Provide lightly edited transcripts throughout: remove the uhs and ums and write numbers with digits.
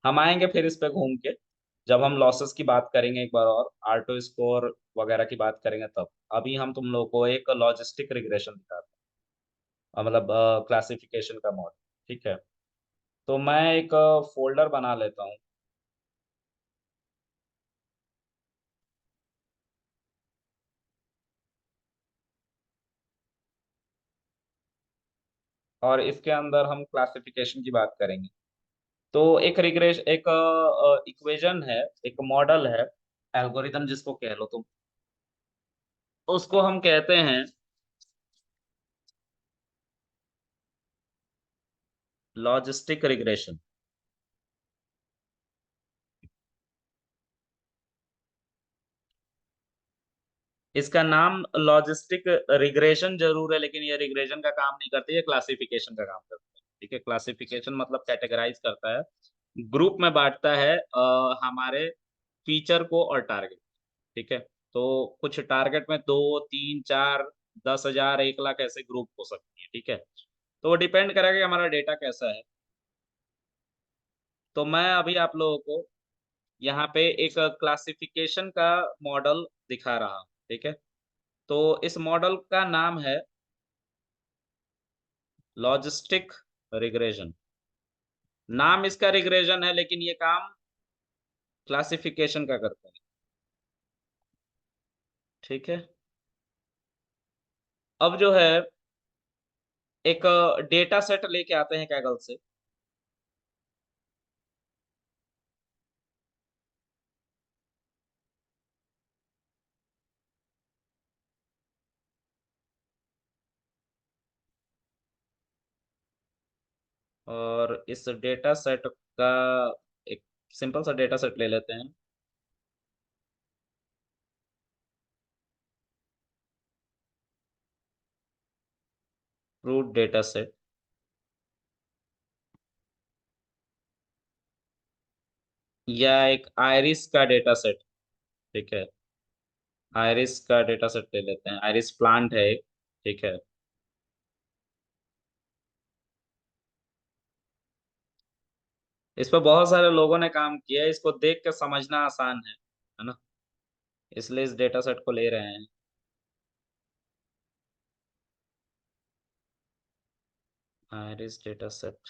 हम आएंगे फिर इस पे घूम के, जब हम लॉसेस की बात करेंगे एक बार, और आर्टो स्कोर वगैरह की बात करेंगे तब। अभी हम तुम लोग को एक लॉजिस्टिक रिग्रेशन दिखाते हैं, मतलब क्लासिफिकेशन का मॉडल। ठीक है, तो मैं एक फोल्डर बना लेता हूँ। और इसके अंदर हम क्लासिफिकेशन की बात करेंगे। तो एक रिग्रेश एक इक्वेशन है, एक मॉडल है, एल्गोरिथम जिसको कह लो तुम, उसको हम कहते हैं लॉजिस्टिक रिग्रेशन। इसका नाम लॉजिस्टिक रिग्रेशन जरूर है, लेकिन ये रिग्रेशन का काम नहीं करती, ये क्लासिफिकेशन का काम करता है। ठीक है, क्लासिफिकेशन मतलब कैटेगराइज करता है, ग्रुप में बांटता है हमारे फीचर को और टारगेट। ठीक है, तो कुछ टारगेट में 2, 3, 4, 10,000, 1 लाख ऐसे ग्रुप हो सकती है। ठीक है, तो वो डिपेंड करेगा कि हमारा डेटा कैसा है। तो मैं अभी आप लोगों को यहाँ पे एक क्लासिफिकेशन का मॉडल दिखा रहा हूँ। ठीक है, तो इस मॉडल का नाम है लॉजिस्टिक रिग्रेशन। नाम इसका रिग्रेशन है, लेकिन ये काम क्लासिफिकेशन का करता है। ठीक है, अब जो है एक डेटा सेट लेके आते हैं कैगल से। और इस डेटा सेट का एक सिंपल सा डेटा सेट ले लेते हैं। फ्रूट डेटा सेट, या एक आयरिस का डेटा सेट। ठीक है, आयरिस का डेटा सेट ले लेते हैं, आयरिस प्लांट है एक। ठीक है, इस पर बहुत सारे लोगों ने काम किया है, इसको देख के समझना आसान है ना, इसलिए इस डेटा सेट को ले रहे हैं। Iris data set,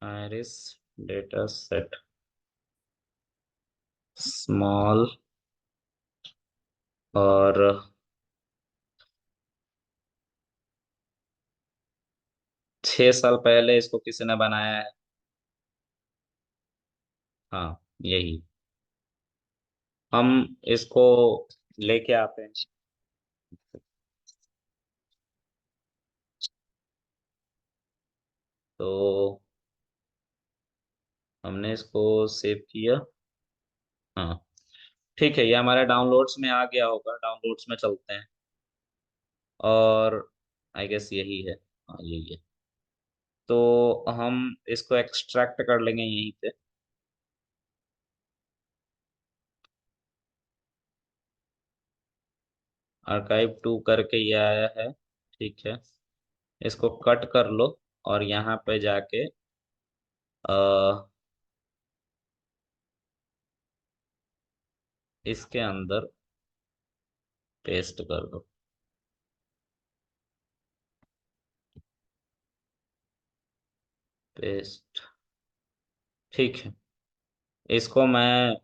iris data set small, और 6 साल पहले इसको किसी ने बनाया है। हाँ, यही। हम इसको लेके आते हैं। तो हमने इसको सेव किया। हाँ, ठीक है, ये हमारे डाउनलोड्स में आ गया होगा, डाउनलोड्स में चलते हैं। और आई गेस यही है। हाँ, यही है। तो हम इसको एक्सट्रैक्ट कर लेंगे यहीं पे। आर्काइव टू करके ये आया है। ठीक है, इसको कट कर लो, और यहाँ पे जाके इसके अंदर पेस्ट कर दो। पेस्ट। ठीक है, इसको मैं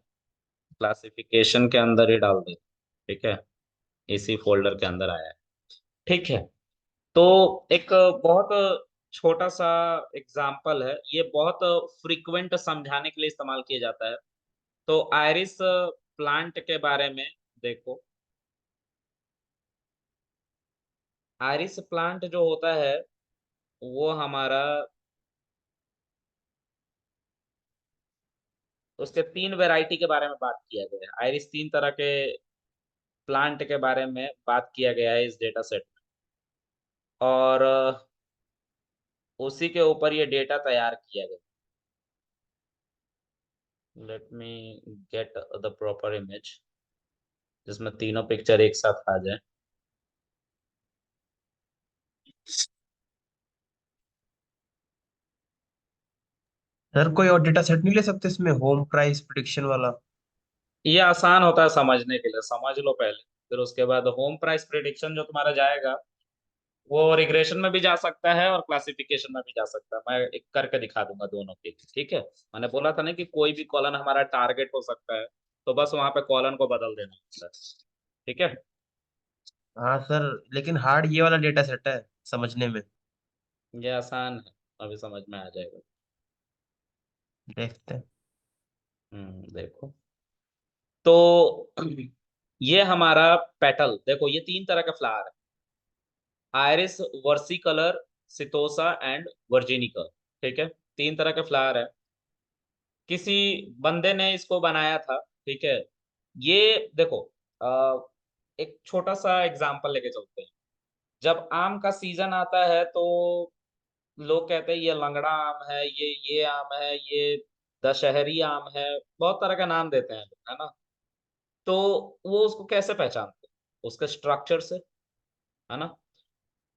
क्लासिफिकेशन के अंदर ही डाल देता हूँ। ठीक है, इसी फोल्डर के अंदर आया है। ठीक है, तो एक बहुत छोटा सा एग्जाम्पल है, ये बहुत फ्रीक्वेंट समझाने के लिए इस्तेमाल किया जाता है। तो आयरिस प्लांट के बारे में देखो। आयरिस प्लांट जो होता है, वो हमारा, उसके 3 वैरायटी के बारे में बात किया गया है। आयरिस 3 तरह के प्लांट के बारे में बात किया गया है इस डेटा सेट में। और उसी के ऊपर ये डेटा तैयार किया गया। Let me get the proper image, जिसमें तीनों पिक्चर एक साथ आ जाए। सर कोई और डेटा सेट नहीं ले सकते इसमें, होम प्राइस प्रिडिक्शन वाला? ये आसान होता है समझने के लिए, समझ लो पहले, फिर उसके बाद होम प्राइस प्रिडिक्शन जो तुम्हारा जाएगा वो रिग्रेशन में भी जा सकता है और क्लासिफिकेशन में भी जा सकता है। मैं एक करके दिखा दूंगा दोनों के, ठीक है। मैंने बोला था ना कि कोई भी कॉलन हमारा टारगेट हो सकता है, तो बस वहां पे कॉलन को बदल देना होता है, ठीक है। हाँ सर, लेकिन हार्ड ये वाला डेटा सेट है समझने में। ये आसान है, अभी समझ में आ जाएगा। देखते हैं। देखो तो ये हमारा पेटल देखो, ये तीन तरह का फ्लावर है, आयरिस, वर्सी कलर, सितोसा एंड वर्जिनिका, ठीक है। तीन तरह के फ्लावर है, किसी बंदे ने इसको बनाया था, ठीक है। ये देखो, एक छोटा सा एग्जांपल लेके चलते हैं। जब आम का सीजन आता है तो लोग कहते हैं ये लंगड़ा आम है, ये आम है, ये दशहरी आम है, बहुत तरह का नाम देते हैं लोग, है ना। तो वो उसको कैसे पहचानते हैं? उसके स्ट्रक्चर से, है ना।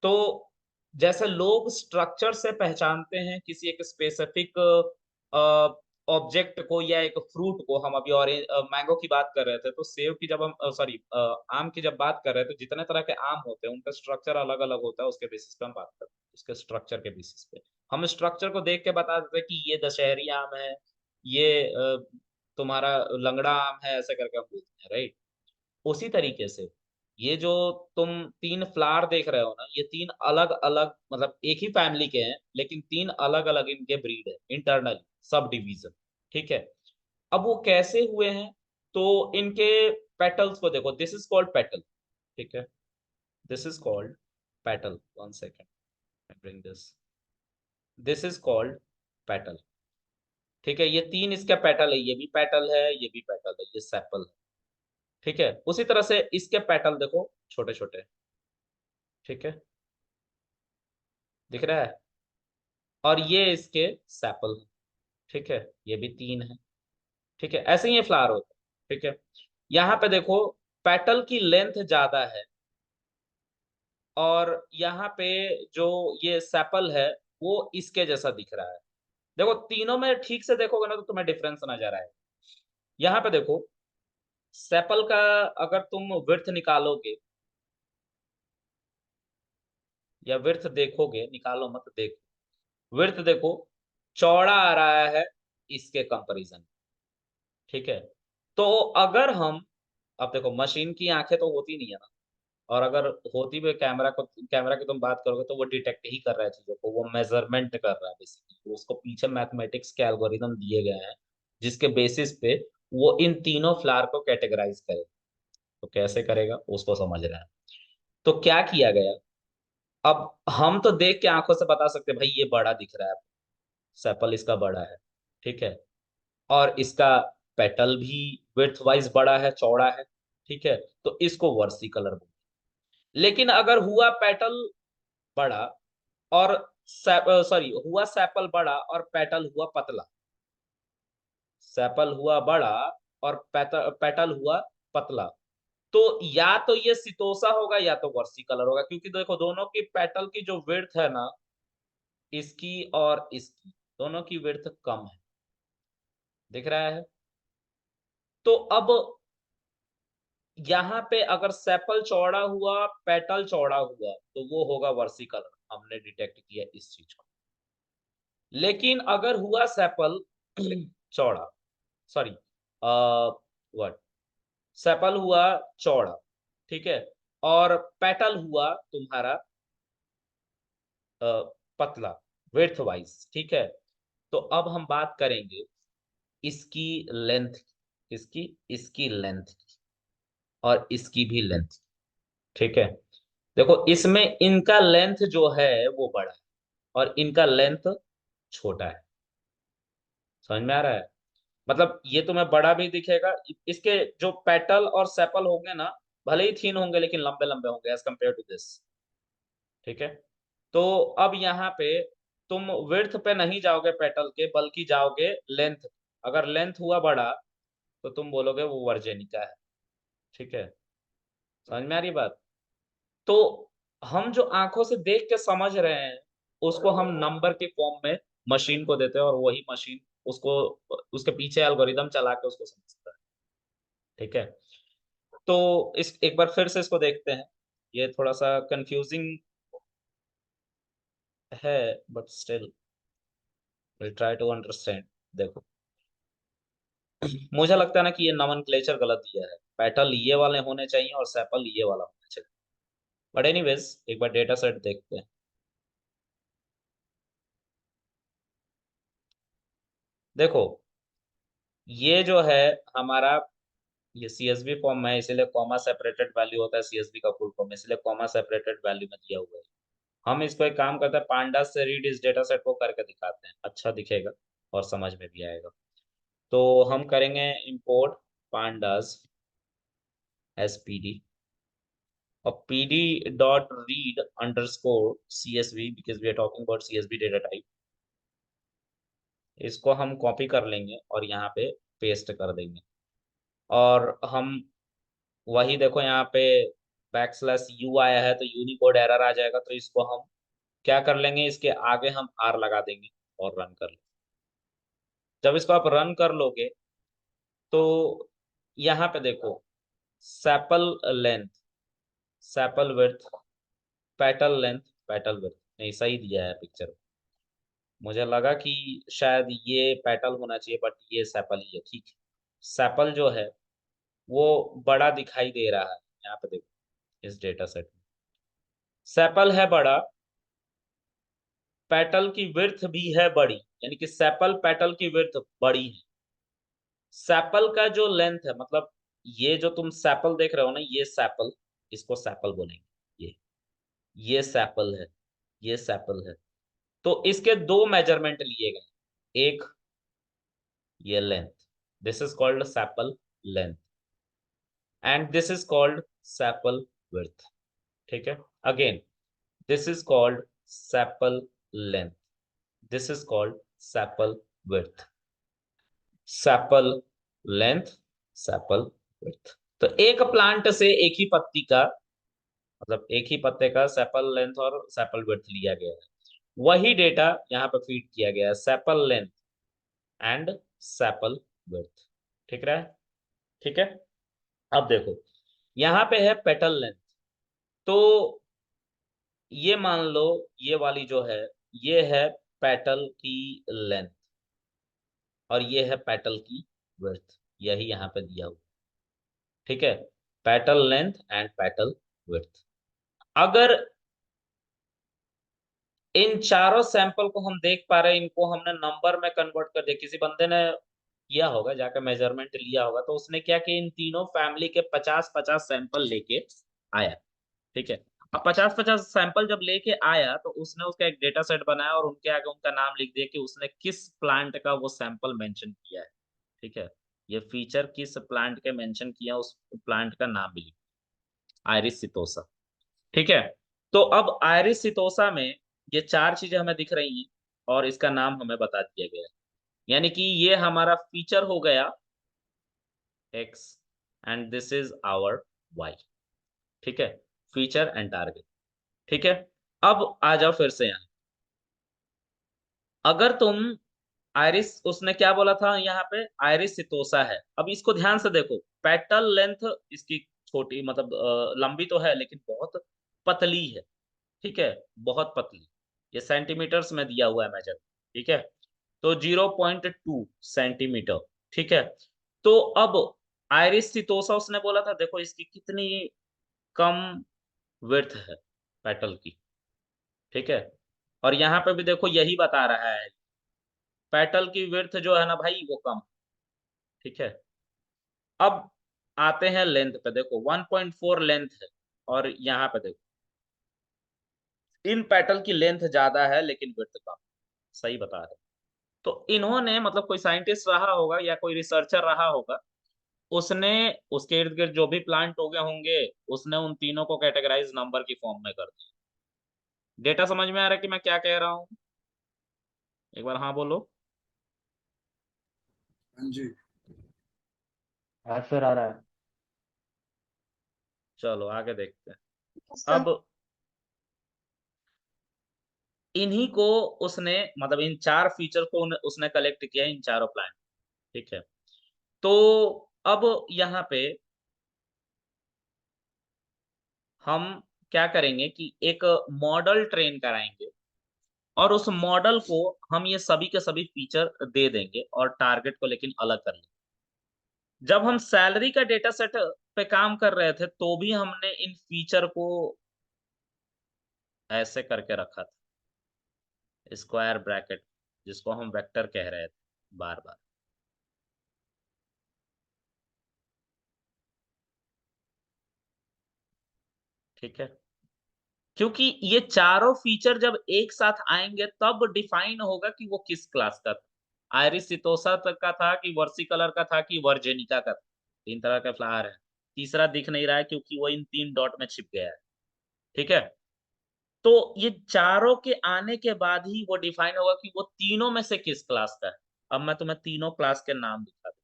तो जैसे लोग स्ट्रक्चर से पहचानते हैं किसी एक स्पेसिफिक ऑब्जेक्ट को या एक फ्रूट को, हम अभी ऑरेंज मैंगो की बात कर रहे थे, तो सेब की जब हम सॉरी आम की जब बात कर रहे थे, तो जितने तरह के आम होते हैं उनका स्ट्रक्चर अलग अलग होता है, उसके बेसिस पे हम बात करते हैं, उसके स्ट्रक्चर के बेसिस पे हम स्ट्रक्चर को देख के बता देते हैं कि ये दशहरी आम है, ये तुम्हारा लंगड़ा आम है, ऐसे करके हम बोलते हैं, राइट। उसी तरीके से ये जो तुम तीन फ्लावर देख रहे हो ना, ये तीन अलग अलग, मतलब एक ही फैमिली के हैं लेकिन तीन अलग अलग इनके ब्रीड है, इंटरनल सब डिवीजन, ठीक है। अब वो कैसे हुए हैं? तो इनके पेटल्स को देखो, दिस इज कॉल्ड पेटल, ठीक है। This is called petal, one second, I bring this is called petal, ठीक है। ये तीन इसका पेटल है, ये भी पेटल है, ये भी पेटल है, ये सेपल है, ठीक है। उसी तरह से इसके पेटल देखो, छोटे छोटे, ठीक है, दिख रहा है। और ये इसके सैपल, ठीक है, ये भी तीन है, ठीक है। ऐसे ही ये फ्लावर होता है, ठीक है। यहाँ पे देखो, पेटल की लेंथ ज्यादा है, और यहाँ पे जो ये सैपल है वो इसके जैसा दिख रहा है। देखो तीनों में ठीक से देखोगे ना तो तुम्हें डिफरेंस नजर आएगा। यहाँ पे देखो, सैपल का अगर तुम विड्थ निकालोगे या विड्थ देखोगे, निकालो मत, देखो विड्थ देखो, चौड़ा आ रहा है इसके कंपैरिजन, ठीक है। तो अगर हम, अब देखो मशीन की आंखें तो होती नहीं है ना, और अगर होती भी कैमरा की तुम बात करोगे तो वो डिटेक्ट ही कर रहा है चीजों को, वो मेजरमेंट कर रहा है बेसिकली, उसको पीछे मैथमेटिक्स के एल्गोरिदम दिए गए हैं जिसके बेसिस पे वो इन तीनों फ्लावर को कैटेगराइज करेगा। तो कैसे करेगा उसको समझ रहे हैं। तो क्या किया गया, अब हम तो देख के आंखों से बता सकते हैं भाई ये बड़ा दिख रहा है, सैपल इसका बड़ा है, ठीक है। और इसका पेटल भी विड्थ वाइज बड़ा है, चौड़ा है, ठीक है। तो इसको वर्सी कलर बोलते हैं। लेकिन अगर हुआ पेटल बड़ा और सॉरी हुआ सैपल बड़ा और पेटल हुआ पतला, सैपल हुआ बड़ा और पेटल हुआ पतला, तो या तो ये सितोसा होगा या तो वर्सी कलर होगा, क्योंकि देखो दोनों की पेटल की जो विड्थ है ना, इसकी और इसकी, दोनों की विड्थ कम है, दिख रहा है। तो अब यहाँ पे अगर सेपल चौड़ा हुआ, पेटल चौड़ा हुआ, तो वो होगा वर्सिकल, हमने डिटेक्ट किया इस चीज को। लेकिन अगर हुआ सेपल चौड़ा, सॉरी व्हाट, सेपल हुआ चौड़ा, ठीक है, और पेटल हुआ तुम्हारा पतला, विड्थ वाइज, ठीक है। तो अब हम बात करेंगे इसकी लेंथ, इसकी इसकी लेंथ और इसकी भी लेंथ, ठीक है। देखो इसमें इनका लेंथ जो है वो बड़ा है और इनका लेंथ छोटा है, समझ में आ रहा है। मतलब ये तुम्हें बड़ा भी दिखेगा, इसके जो पेटल और सेपल होंगे ना, भले ही थीन होंगे लेकिन लंबे लंबे होंगे एज कंपेयर टू दिस, ठीक है। तो अब यहाँ पे तुम विड्थ पे नहीं जाओगे पेटल के, बल्कि जाओगे लेंथ। अगर लेंथ हुआ बड़ा तो तुम बोलोगे वो वर्जेनिका है, ठीक है। समझ में आ रही बात। तो हम जो आंखों से देख के समझ रहे हैं उसको हम नंबर के फॉर्म में मशीन को देते हैं, और वही मशीन उसको, उसके पीछे एल्गोरिदम चला के उसको समझता है। ठीक है, तो इस एक बार फिर से इसको देखते हैं। ये थोड़ा सा कंफ्यूजिंग है, but still will try to understand. देखो, मुझे लगता है ना कि ये नॉमेनक्लेचर गलत दिया है। पेटल ये वाले होने चाहिए और सेपल ये वाला होना चाहिए। बट एनीवेज, एक बार डेटा सेट देखते हैं। देखो, ये जो है हमारा, ये सीएसवी फॉर्म में है, इसीलिए कॉमा सेपरेटेड वैल्यू होता है सीएसवी का फुल फॉर्म, इसलिए कॉमा सेपरेटेड वैल्यू में दिया हुआ है। हम इसको एक काम करते हैं, पांडास से रीड इस डेटा सेट को करके दिखाते हैं, अच्छा दिखेगा और समझ में भी आएगा। तो हम करेंगे इंपोर्ट पांडास एसपीडी और pd dot read underscore CSV, because we are talking about CSV data type. इसको हम कॉपी कर लेंगे और यहाँ पे पेस्ट कर देंगे। और हम वही देखो यहाँ पे बैकस्लैश यू आया है तो यूनिकोड एरर आ जाएगा, तो इसको हम क्या कर लेंगे, इसके आगे हम आर लगा देंगे और रन कर लेंगे। जब इसको आप रन कर लोगे तो यहाँ पे देखो, sepal length, sepal width, petal length, petal width नहीं सही दिया है पिक्चर। मुझे लगा कि शायद ये पेटल होना चाहिए, बट ये सैपल ही है। ठीक है, सैपल जो है वो बड़ा दिखाई दे रहा है यहाँ पे देखो इस डेटा सेट में। सैपल है बड़ा, पेटल की विड्थ भी है बड़ी, यानी कि सैपल पेटल की विड्थ बड़ी है। सैपल का जो लेंथ है, मतलब ये जो तुम सैपल देख रहे हो ना, ये सैपल, इसको सैपल बोलेंगे। ये सैपल है, ये सैपल है। तो इसके दो मेजरमेंट लिए गए, एक ये length, this is called sepal length, and this is called sepal width. ठीक है, again this is called sepal length, this is called sepal width. Sepal length, sepal width. तो एक प्लांट से एक ही पत्ती का, मतलब एक ही पत्ते का सैपल लेंथ और सैपल विड्थ लिया गया है। वही डेटा यहाँ पे फीड किया गया है, sepal length and sepal width. ठीक रहा है? ठीक है, अब देखो यहाँ पे है पेटल लेंथ। तो ये मान लो, ये वाली जो है ये है पेटल की लेंथ और ये है पेटल की विड्थ, यही यहाँ पे दिया हुआ। ठीक है, petal length and petal width. अगर इन चारों सैंपल को हम देख पा रहे हैं, इनको हमने नंबर में कन्वर्ट कर दिया, किसी बंदे ने किया होगा जाकर मेजरमेंट लिया होगा, तो उसने क्या किया, इन तीनों फैमिली के 50-50 सैंपल लेके आया। ठीक है, अब 50-50 सैंपल जब लेके आया तो उसने उसका एक डेटा सेट बनाया और उनके आगे उनका नाम लिख दिया कि उसने किस प्लांट का वो सैंपल मेंशन किया है। ठीक है, ये फीचर किस प्लांट के मेंशन किया, उस प्लांट का नाम भी लिख, आयरिस सितोसा। ठीक है, तो अब आयरिस सितोसा में ये चार चीजें हमें दिख रही हैं और इसका नाम हमें बता दिया गया है, यानी कि ये हमारा फीचर हो गया X and this is our Y. ठीक है, फीचर एंड टारगेट। ठीक है, अब आ जाओ फिर से यहाँ। अगर तुम आयरिस, उसने क्या बोला था यहाँ पे, आयरिस सितोसा है। अब इसको ध्यान से देखो, पेटल लेंथ इसकी छोटी, मतलब लंबी तो है लेकिन बहुत पतली है। ठीक है, बहुत पतली, ये सेंटीमीटर्स में दिया हुआ है मेजर। ठीक है, तो 0.2 सेंटीमीटर। ठीक है, तो अब आयरिस सितोसा उसने बोला था, देखो इसकी कितनी कम विड्थ है पेटल की। ठीक है, और यहाँ पे भी देखो यही बता रहा है, पेटल की विड्थ जो है ना भाई वो कम। ठीक है, अब आते हैं लेंथ पे, देखो 1.4 लेंथ है और यहाँ पे देखो इन पेटल की लेंथ ज्यादा है लेकिन विड्थ कम। सही बता रहे। तो इन्होंने, मतलब कोई साइंटिस्ट रहा होगा या कोई रिसर्चर रहा होगा, उसने उसके इर्द गिर्द जो भी प्लांट हो गए होंगे, उसने उन तीनों को कैटेगराइज नंबर की फॉर्म में कर दिया। डेटा समझ में आ रहा है कि मैं क्या कह रहा हूँ? एक बार हाँ बोलो। हाँ जी। हाँ सर आ रहा है। चलो आगे देखते हैं। सर। अब इन्हीं को उसने मतलब इन 4 फीचर को उसने कलेक्ट किया इन चारों प्लान। ठीक है, तो अब यहाँ पे हम क्या करेंगे कि एक मॉडल ट्रेन कराएंगे और उस मॉडल को हम ये सभी के सभी फीचर दे देंगे और टारगेट को लेकिन अलग कर लेंगे। जब हम सैलरी का डेटा सेट पे काम कर रहे थे तो भी हमने इन फीचर को ऐसे करके रखा था, स्क्वायर ब्रैकेट, जिसको हम वेक्टर कह रहे थे बार बार। ठीक है, क्योंकि ये चारों फीचर जब एक साथ आएंगे तब डिफाइन होगा कि वो किस क्लास का था। आयरिस सितोसा तक का था कि वर्सी कलर का था कि वर्जेनिका का था। 3 तरह का फ्लावर है, तीसरा दिख नहीं रहा है क्योंकि वो इन 3 डॉट में छिप गया है। ठीक है, तो ये चारों के आने के बाद ही वो डिफाइन होगा कि वो तीनों में से किस क्लास का है। अब मैं तुम्हें तीनों क्लास के नाम दिखा दूं।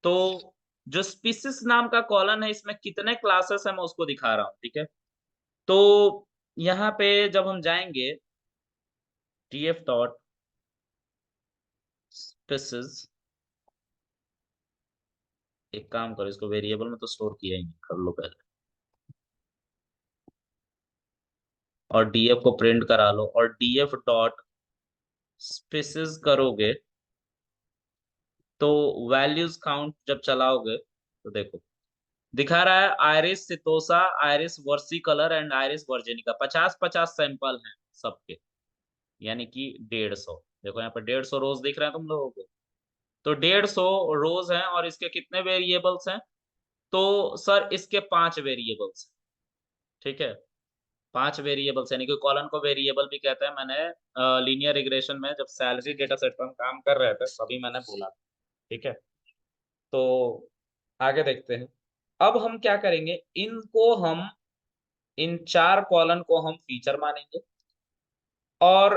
तो जो स्पीसीज नाम का कॉलन है इसमें कितने क्लासेस है मैं उसको दिखा रहा हूँ। ठीक है, तो यहाँ पे जब हम जाएंगे tf डॉट स्पीसीज, एक काम करो इसको वेरिएबल में तो स्टोर किया ही नहीं, कर लो पहले, और df को प्रिंट करा लो और df डॉट स्पीसीज करोगे तो वैल्यूज काउंट जब चलाओगे तो देखो दिखा रहा है आयरिस सितोसा, आयरिस वर्सी कलर एंड आयरिस वर्जेनिका। 50-50 सैंपल हैं सबके, यानी कि 150। देखो यहाँ पर 150 रोज दिख रहे हैं तुम लोगों को, तो 150 रोज हैं और इसके कितने वेरिएबल्स हैं? तो सर इसके 5 वेरिएबल्स। ठीक है, 5 वेरिएबल्स, यानी कि कॉलन को वेरिएबल भी कहते हैं। मैंने लीनियर रिग्रेशन में जब सैलरी डेटा सेट पर हम काम कर रहे थे तभी मैंने बोला था। ठीक है, तो आगे देखते हैं। अब हम क्या करेंगे, इनको हम इन 4 कॉलन को हम फीचर मानेंगे और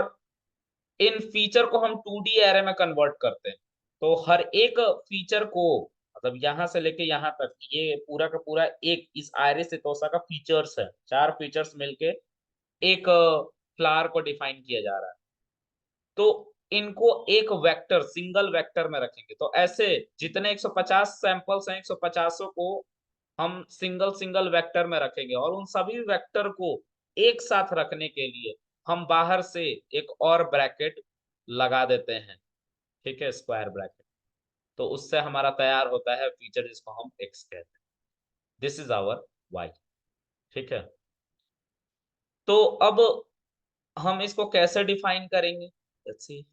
इन फीचर को हम 2D एरे में कन्वर्ट करते हैं। तो हर एक फीचर को मतलब यहां से लेके यहां तक ये पूरा का पूरा एक इस आयरिस सितोसा का फीचर्स है। 4 फीचर्स मिलके एक फ्लावर को डिफाइन किया जा रहा है। तो इनको एक वेक्टर, सिंगल वेक्टर में रखेंगे। तो ऐसे जितने 150 सैंपल्स हैं 150 को हम सिंगल सिंगल वेक्टर में रखेंगे और उन सभी वेक्टर को एक साथ रखने के लिए हम बाहर से एक और ब्रैकेट लगा देते हैं। ठीक है, स्क्वायर ब्रैकेट। तो उससे हमारा तैयार होता है फीचर जिसको हम एक्स कहते हैं। This is our Y. ठीक है, तो अब हम इसको कैसे डिफाइन करेंगे? Let's see.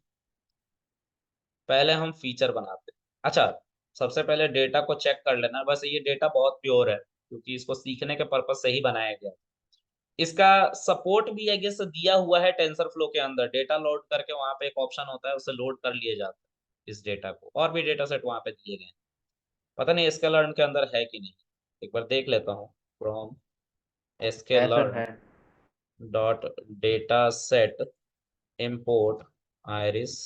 पहले हम फीचर बनाते हैं। अच्छा, सबसे पहले डेटा को चेक कर लेना। बस ये डेटा बहुत प्योर है क्योंकि इसको सीखने के पर्पज से ही बनाया गया। इसका सपोर्ट भी आई गेस दिया हुआ है टेंसर फ्लो के अंदर। डेटा लोड करके वहां पे एक ऑप्शन होता है, उसे लोड कर लिए जाता है इस डेटा को। और भी डेटा सेट वहां पे दिए गए हैं, पता नहीं एसके लर्न के अंदर है कि नहीं, एक बार देख लेता हूँ। फ्रॉम एसके है सर, लर्न है। Dot data set import iris,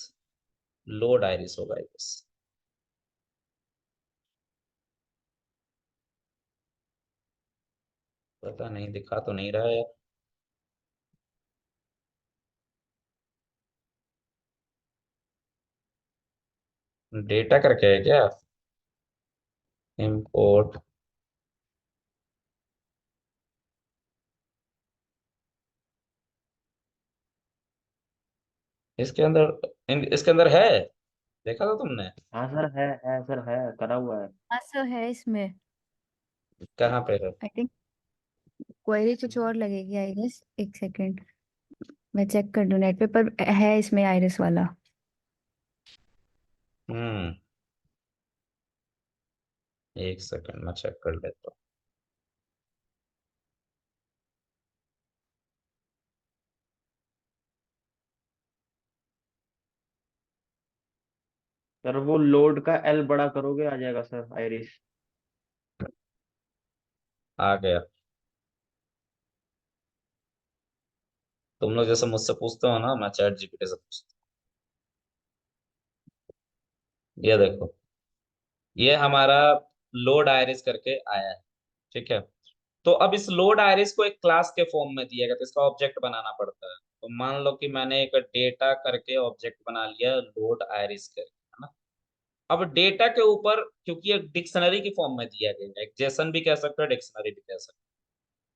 load iris होगा आई गेस। पता नहीं, दिखा तो नहीं रहा है। डेटा करके है क्या? इम्पोर्ट, इसके अंदर इसके अंदर है, देखा था तुमने? हाँ सर, है सर, है करा हुआ है। हाँ सर है इसमें। कहाँ पे है? आई थिंक क्वेरी कुछ और लगेगी आई गेस। एक सेकंड मैं चेक कर दूं नेट पे, पर है इसमें आइरिस वाला। हम्म, एक सेकंड मैं चेक कर लेता सर वो लोड का एल बड़ा करोगे आ जाएगा सर, आइरिस। हूँ। आ गया। तुम लोग जैसे मुझसे पूछते हो ना, मैं चैट जीपीटी से पूछता हूँ। ये देखो, ये हमारा लोड आयरिस करके आया है। ठीक है, तो अब इस लोड आयरिस को एक क्लास के फॉर्म में दिया गया, तो इसका ऑब्जेक्ट बनाना पड़ता है। तो मान लो कि मैंने एक डेटा करके ऑब्जेक्ट बना लिया लोड आयरिस करके, है ना। अब डेटा के ऊपर क्योंकि एक डिक्शनरी की फॉर्म में दिया गया है, एक जेसन भी कह सकते हो, डिक्शनरी भी कह सकते हो,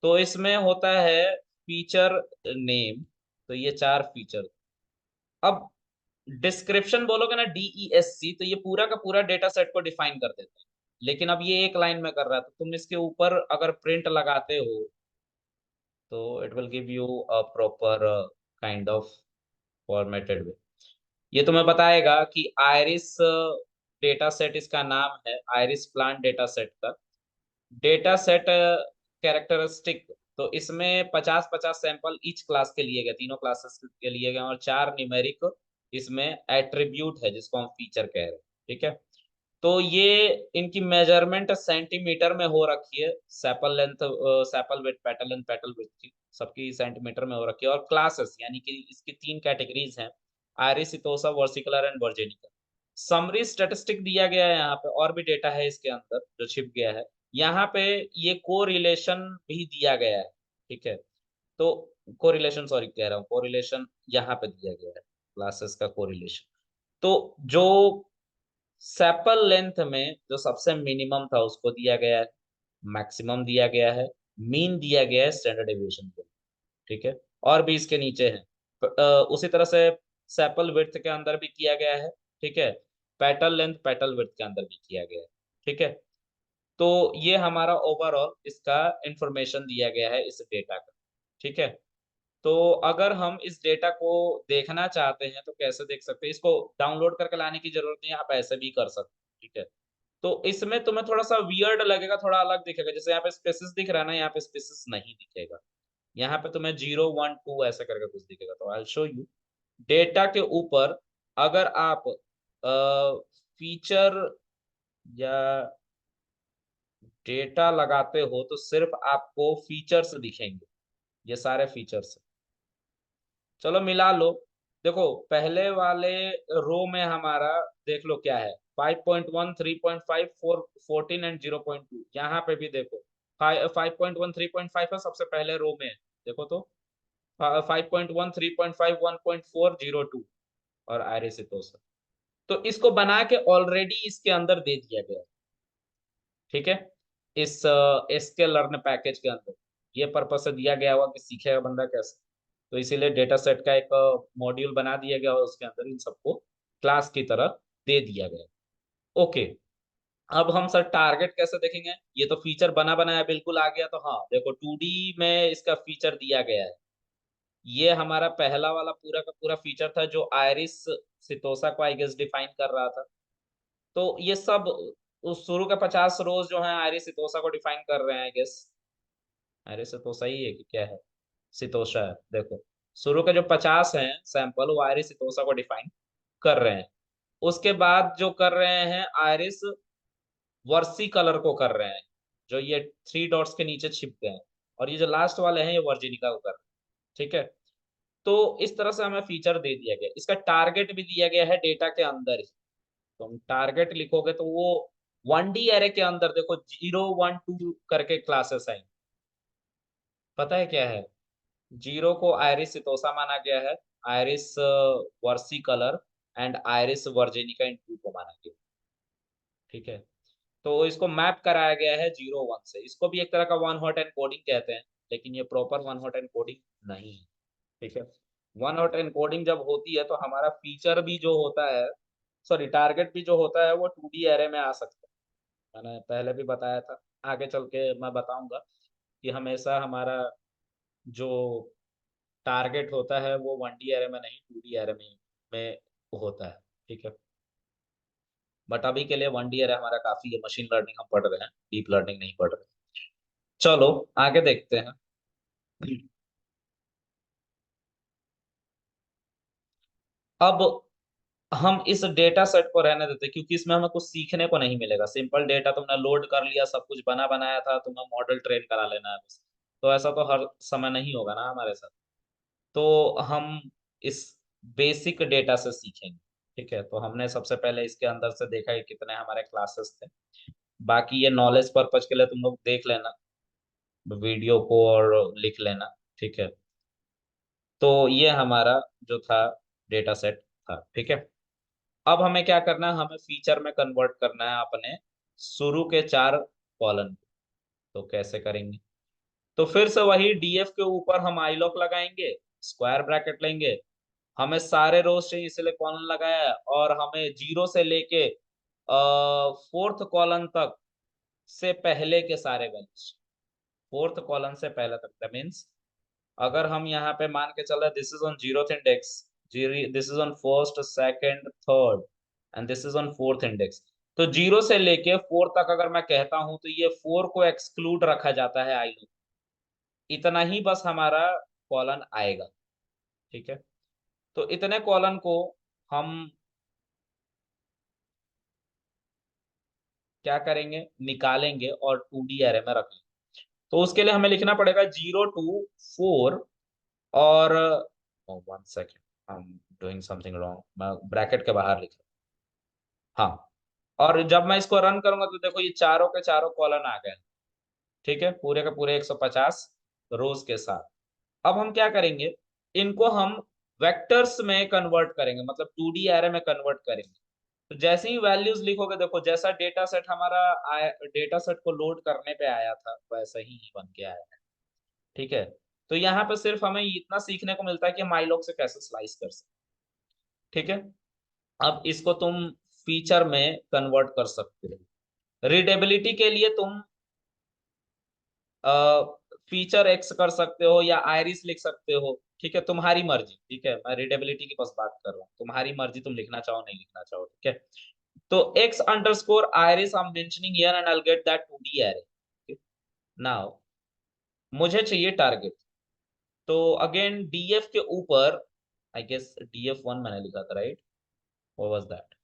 तो इसमें होता है फीचर नेम। तो ये 4 फीचर। अब डिस्क्रिप्शन बोलोगे ना, DESC, तो ये पूरा का पूरा डेटा सेट को डिफाइन कर देता है। लेकिन अब ये एक लाइन में कर रहा है, तो तुम इसके ऊपर अगर प्रिंट लगाते हो तो it will give you a proper kind of formatted way. ये तुम्हें बताएगा कि आयरिस डेटा सेट इसका नाम है, आयरिस प्लांट डेटा सेट का डेटा सेट कैरेक्टरिस्टिक। तो इसमें 50-50 सैंपल ईच क्लास के लिए गए, तीनों क्लासेस के लिए गए, और 4 न्यूमेरिक इसमें एट्रीब्यूट है जिसको हम फीचर कह रहे हैं। ठीक है, तो ये इनकी मेजरमेंट सेंटीमीटर में हो रखी है, sepal length, sepal width, petal length, petal width की सबकी सेंटीमीटर में हो रखी है। और क्लासेस यानी कि इसकी 3 कैटेगरीज हैं, iris, setosa, versicolor and virginica. Summary statistic दिया गया है यहाँ पे, और भी डेटा है इसके अंदर जो छिप गया है यहाँ पे। ये कोरिलेशन भी दिया गया है। ठीक है, तो कोरिलेशन, सॉरी कह रहा हूँ, कोरिलेशन यहाँ पे दिया गया है, क्लासेस का कोरिलेशन। तो जो सेपल लेंथ में जो सबसे मिनिमम था उसको दिया गया है, मैक्सिमम दिया गया है, मीन दिया गया है स्टैंडर्ड डेविएशन को। ठीक है, और भी इसके नीचे है। उसी तरह से सेपल विड्थ के अंदर भी किया गया है। ठीक है, पेटल लेंथ, पेटल विड्थ के अंदर भी किया गया है। ठीक है, तो ये हमारा ओवरऑल इसका इंफॉर्मेशन दिया गया है इस डेटा का। ठीक है, तो अगर हम इस डेटा को देखना चाहते हैं तो कैसे देख सकते हैं, इसको डाउनलोड करके लाने की जरूरत नहीं है, आप ऐसे भी कर सकते हैं। ठीक है, तो इसमें तुम्हें थोड़ा सा वियर्ड लगेगा, थोड़ा अलग दिखेगा, जैसे यहाँ पे स्पेसिस दिख रहा है ना, यहाँ पे स्पेसिस नहीं दिखेगा। यहाँ पे तुम्हें 0 1 2 ऐसे करके कुछ दिखेगा। तो आई शो यू डेटा के ऊपर अगर आप फीचर या डेटा लगाते हो तो सिर्फ आपको फीचर्स दिखेंगे, ये सारे फीचर्स। चलो मिला लो। देखो पहले वाले रो में हमारा देख लो क्या है, 5.1 3.5 4 14 एंड 0.2। यहाँ पे भी देखो 5.1 3.5 है सबसे पहले रो में, देखो तो 5.1 3.5 1.4 0.2 और आयरिस सितोसा। तो इसको बना के ऑलरेडी इसके अंदर दे दिया गया है। ठीक है, इस इसके लर्न पैकेज के अंदर ये पर्पस से दिया गया हुआ कि सीखेगा बंदा कैसे। तो इसीलिए डेटा सेट का एक मॉड्यूल बना दिया गया और उसके अंदर इन सबको क्लास की तरह दे दिया गया। ओके, अब हम सर टारगेट कैसे देखेंगे, ये तो फीचर बना बनाया बिल्कुल आ गया। तो हाँ देखो 2D में इसका फीचर दिया गया है। ये हमारा पहला वाला पूरा का पूरा फीचर था जो आयरिस सितोसा को आई गेस डिफाइन कर रहा था। तो ये सब उस शुरू का 50 रोज जो है आयरिस सितोसा को डिफाइन कर रहे हैं आई गेस। आयरिस सितोसा ही है कि क्या है, सितोसा है। देखो शुरू के जो 50 हैं सैंपल वो आयरिस सितोसा को डिफाइन कर रहे हैं। उसके बाद जो कर रहे हैं आयरिस वर्सी कलर को कर रहे हैं, जो ये 3 डॉट्स के नीचे छिप गए हैं। और ये जो लास्ट वाले हैं ये वर्जिनिका को कर रहे हैं। ठीक है, तो इस तरह से हमें फीचर दे दिया गया, इसका टारगेट भी दिया गया है डेटा के अंदर ही। तो हम टारगेट लिखोगे तो वो 1D एरे के अंदर देखो 0 1 2 करके क्लासेस हैं। पता है क्या है, 0 को आयरिस सितोसा माना गया है, आयरिस वर्सी कलर एंड आयरिस वर्जिनिका इन 2 को माना गया। ठीक है, तो इसको मैप कराया गया है 0 1 से। इसको भी एक तरह का वन हॉट एनकोडिंग कहते हैं, लेकिन ये प्रॉपर वन हॉट एनकोडिंग नहीं है। ठीक है, वन हॉट एनकोडिंग जब होती है तो हमारा फीचर भी जो होता है, सॉरी टारगेट भी जो होता है वो 2D एरे में आ सकता है। मैंने पहले भी बताया था, आगे चल के मैं बताऊंगा कि हमेशा हमारा जो टारगेट होता है वो 1D एरे में नहीं 2D एरे में होता है। ठीक है, बट अभी के लिए 1D एरे हमारा काफी है, मशीन लर्निंग हम पढ़ रहे हैं, डीप लर्निंग नहीं पढ़ रहे। चलो आगे देखते हैं। अब हम इस डेटा सेट को रहने देते हैं, क्योंकि इसमें हमें कुछ सीखने को नहीं मिलेगा। सिंपल डेटा तुमने लोड कर लिया, सब कुछ बना बनाया था, तुम्हें मॉडल ट्रेन करा लेना है बस। तो ऐसा तो हर समय नहीं होगा ना हमारे साथ। तो हम इस बेसिक डेटा से सीखेंगे। ठीक है, तो हमने सबसे पहले इसके अंदर से देखा कि कितने हमारे क्लासेस थे। बाकी ये नॉलेज पर्पज के लिए तुम लोग देख लेना। वीडियो को और लिख लेना, ठीक है। तो ये हमारा जो था डेटा सेट था, ठीक है। अब हमें क्या करना है, हमें फीचर में कन्वर्ट करना है अपने शुरू के 4 कॉलम। तो कैसे करेंगे, तो फिर से वही डीएफ के ऊपर हम आई लॉक लगाएंगे, स्क्वायर ब्रैकेट लेंगे, हमें सारे रोज चाहिए इसलिए कॉलम लगाया है, और हमें 0 से लेके 4th कॉलम तक से पहले के सारे वैल्यूज, 4th कॉलम से पहले तक, दैट मीन्स अगर हम यहाँ पे मान के चल रहे this is on 0th index, this is on first, second, third, and this is on 4th index, तो 0 से लेके 4 तक अगर मैं कहता हूं तो ये 4 को एक्सक्लूड रखा जाता है आई लूप, इतना ही बस हमारा कॉलन आएगा, ठीक है। तो इतने कॉलन को हम क्या करेंगे, निकालेंगे और 2D एरे में रख लेंगे। तो उसके लिए हमें लिखना पड़ेगा 0 to 4, और 1 second, I am doing something wrong, मैं ब्रैकेट के बाहर लिख रहा हूँ, हाँ। और जब मैं इसको रन करूंगा तो देखो ये चारों के चारों कॉलन आ गए, ठीक है, पूरे के पूरे 150 रोज के साथ। अब हम क्या करेंगे, इनको हम वेक्टर्स में कन्वर्ट करेंगे, मतलब 2D एरे में कन्वर्ट करेंगे। तो जैसे ही वैल्यूज लिखोगे, देखो जैसा डेटा सेट हमारा डेटा सेट को लोड करने पे आया था वैसा ही बन के आया है, ठीक है। तो यहाँ पे सिर्फ हमें इतना सीखने को मिलता है कि हम माइलॉग से कैसे स्लाइस कर सकते, ठीक है। अब इसको तुम फीचर में कन्वर्ट कर सकते हो। रीडेबिलिटी के लिए तुम फीचर एक्स कर सकते हो या आयरिस लिख सकते हो, ठीक है, तुम्हारी मर्जी, ठीक है। मैं रीडेबिलिटी की बस बात कर रहा हूँ, तुम्हारी मर्जी, तुम लिखना चाहो नहीं लिखना चाहो, ठीक है। तो x underscore iris I'm mentioning here and I'll get that 2D array. Okay? Now मुझे चाहिए टारगेट, तो अगेन df के ऊपर, आई गेस df1 मैंने लिखा था, right, what was that,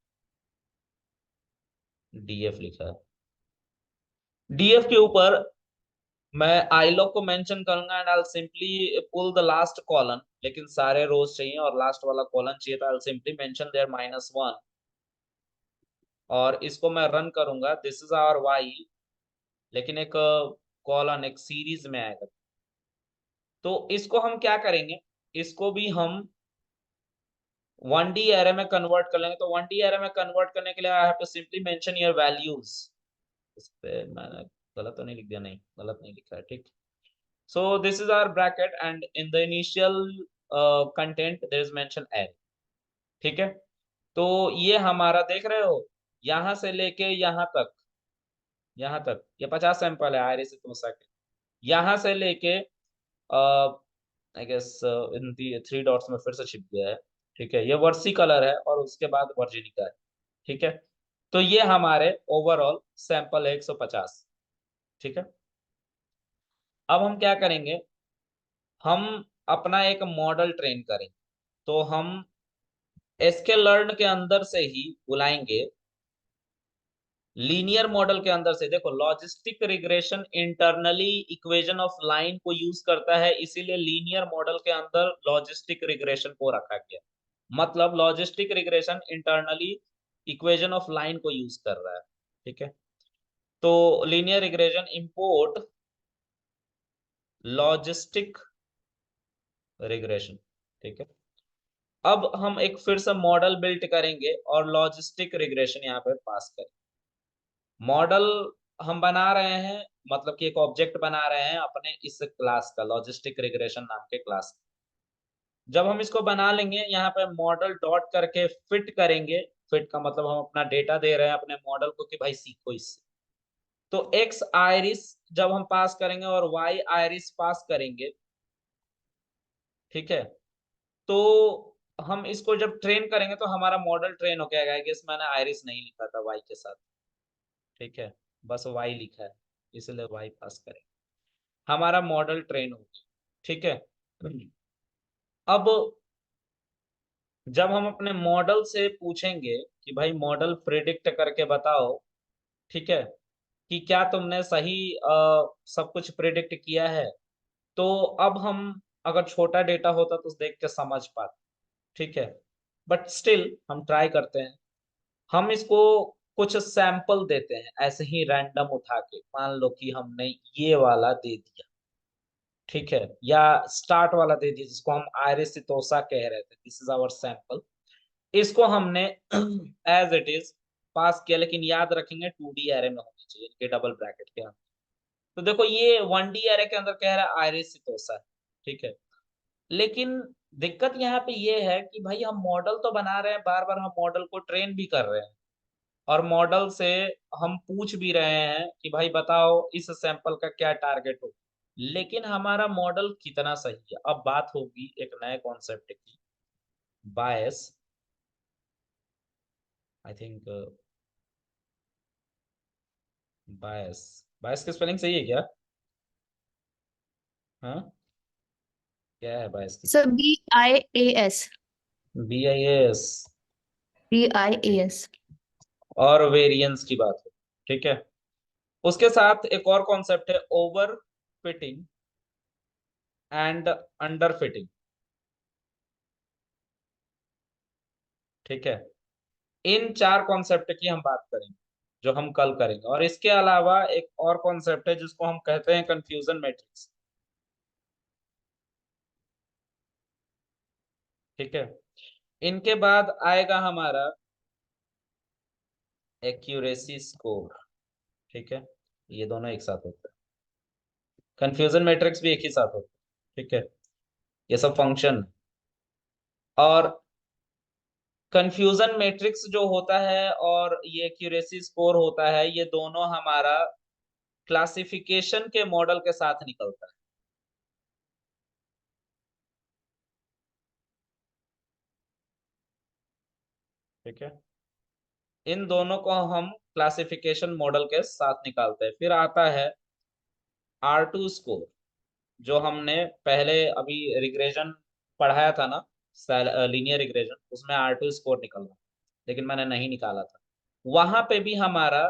df लिखा है, df के ऊपर मैं iLog को मेंशन करूंगा and I simply pull the last column, लेकिन सारे रोज चाहिए और लास्ट वाला कॉलम चाहिए, तो आई सिंपली मेंशन देयर -1, और इसको मैं रन करूंगा, दिस इज आवर y, लेकिन एक कॉलम एक सीरीज में आएगा। तो इसको हम क्या करेंगे, इसको भी हम 1D एरे में कन्वर्ट कर लेंगे। तो 1D एरे में कन्वर्ट करने के लिए I have to simply mention your values. इस पे मैंने गलत तो नहीं लिख दिया, नहीं गलत नहीं लिखा है, ठीक। So this is our bracket and in the initial content there is mention array, ठीक है। तो ये हमारा देख रहे हो, यहां से लेके यहाँ तक ये 50 सैंपल है आयरे से, तो सेकंड यहाँ से लेके I guess in the 3 dots में फिर से छिप गया है, ठीक है, ये वर्सी कलर है और उसके बाद वर्जिनिका है, ठीक है। तो ये हमारे ओवरऑल सैंपल है 150, ठीक है। अब हम क्या करेंगे, हम अपना एक मॉडल ट्रेन करेंगे, तो हम sklearn के अंदर से ही बुलाएंगे, लीनियर मॉडल के अंदर से, देखो logistic regression internally equation of line को यूज करता है, इसीलिए लीनियर मॉडल के अंदर लॉजिस्टिक रिग्रेशन को रखा गया, मतलब logistic regression internally equation of line को यूज कर रहा है, ठीक है। तो linear regression import logistic regression, ठीक है। अब हम एक फिर से मॉडल बिल्ड करेंगे और लॉजिस्टिक रिग्रेशन यहाँ पे पास करेंगे। मॉडल हम बना रहे हैं, मतलब कि एक ऑब्जेक्ट बना रहे हैं अपने इस क्लास का, लॉजिस्टिक रिग्रेशन नाम के क्लास। जब हम इसको बना लेंगे, यहाँ पे मॉडल डॉट करके फिट करेंगे, फिट का मतलब हम अपना डेटा दे रहे हैं अपने मॉडल को कि भाई सीखो इससे। तो एक्स आयरिस जब हम पास करेंगे और वाई आयरिस पास करेंगे, ठीक है, तो हम इसको जब ट्रेन करेंगे तो हमारा मॉडल ट्रेन हो जाएगा। आई गेस मैंने आयरिस नहीं लिखा था वाई के साथ, ठीक है, बस वाई लिखा है, इसलिए वाई पास करेंगे, हमारा मॉडल ट्रेन हो गया, ठीक है। अब जब हम अपने मॉडल से पूछेंगे कि भाई मॉडल प्रिडिक्ट करके बताओ, ठीक है, कि क्या तुमने सही सब कुछ प्रिडिक्ट किया है, तो अब हम अगर छोटा डेटा होता तो देख के समझ पाते, ठीक है, बट स्टिल हम ट्राई करते हैं। हम इसको कुछ सैंपल देते हैं ऐसे ही रैंडम उठा के, मान लो कि हमने ये वाला दे दिया, ठीक है, या स्टार्ट वाला दे दिया जिसको हम आयरिस सितोसा कह रहे थे, दिस इज आवर सैंपल। इसको हमने एज इट इज पास किया, लेकिन याद रखेंगे 2D एरे में होना चाहिए, इनके डबल ब्रैकेट के अंदर। तो देखो ये 1D एरे के अंदर कह रहा है आयरिस सितोसा है, ठीक है। लेकिन दिक्कत यहाँ पे ये है कि भाई हम मॉडल तो बना रहे हैं, बार बार हम मॉडल को ट्रेन भी कर रहे हैं, और मॉडल से हम पूछ भी रहे हैं कि भाई बताओ इस सैंपल का क्या टारगेट हो, लेकिन हमारा मॉडल कितना सही है। अब बात होगी एक नए कॉन्सेप्ट की, बायस। आई थिंक बायस, बायस की स्पेलिंग सही है क्या? हाँ, क्या है बायस की? Sir BIAS। BIS। BIAS। और वेरिएंस की बात हो, ठीक है। उसके साथ एक और कॉन्सेप्ट है over fitting and under fitting, ठीक है। इन चार कॉन्सेप्ट की हम बात करेंगे, जो हम कल करेंगे। और इसके अलावा एक और कॉन्सेप्ट है जिसको हम कहते हैं कंफ्यूजन मैट्रिक्स, ठीक है। इनके बाद आएगा हमारा एक्यूरेसी स्कोर, ठीक है। ये दोनों एक साथ होते हैं, कंफ्यूजन मैट्रिक्स भी एक ही साथ होते हैं, ठीक है। ये सब फंक्शन। और कंफ्यूजन मैट्रिक्स जो होता है और ये एक्यूरेसी स्कोर होता है, ये दोनों हमारा क्लासिफिकेशन के मॉडल के साथ निकलता है, ठीक है। इन दोनों को हम क्लासिफिकेशन मॉडल के साथ निकालते हैं। फिर आता है R2 स्कोर, जो हमने पहले अभी रिग्रेशन पढ़ाया था ना, लीनियर रिग्रेशन, उसमें R2 स्कोर निकल रहा, लेकिन मैंने नहीं निकाला था। वहां पे भी हमारा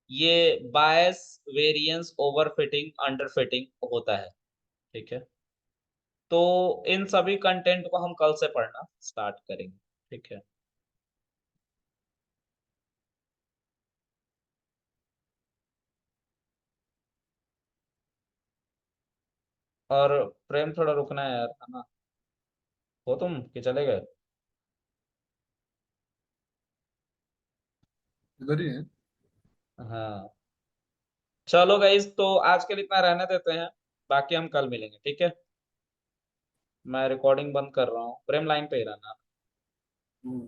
ये bias, variance, over fitting, under fitting होता है, ठीक है। तो इन सभी कंटेंट को हम कल से पढ़ना स्टार्ट करेंगे, ठीक है। और प्रेम थोड़ा रुकना है यार, है ना? हो तुम कि चले गए? इधर ही है। हाँ, चलो गाइस, तो आज के लिए इतना रहने देते हैं, बाकी हम कल मिलेंगे, ठीक है। मैं रिकॉर्डिंग बंद कर रहा हूँ, प्रेम लाइन पे ही रहना। हम्म।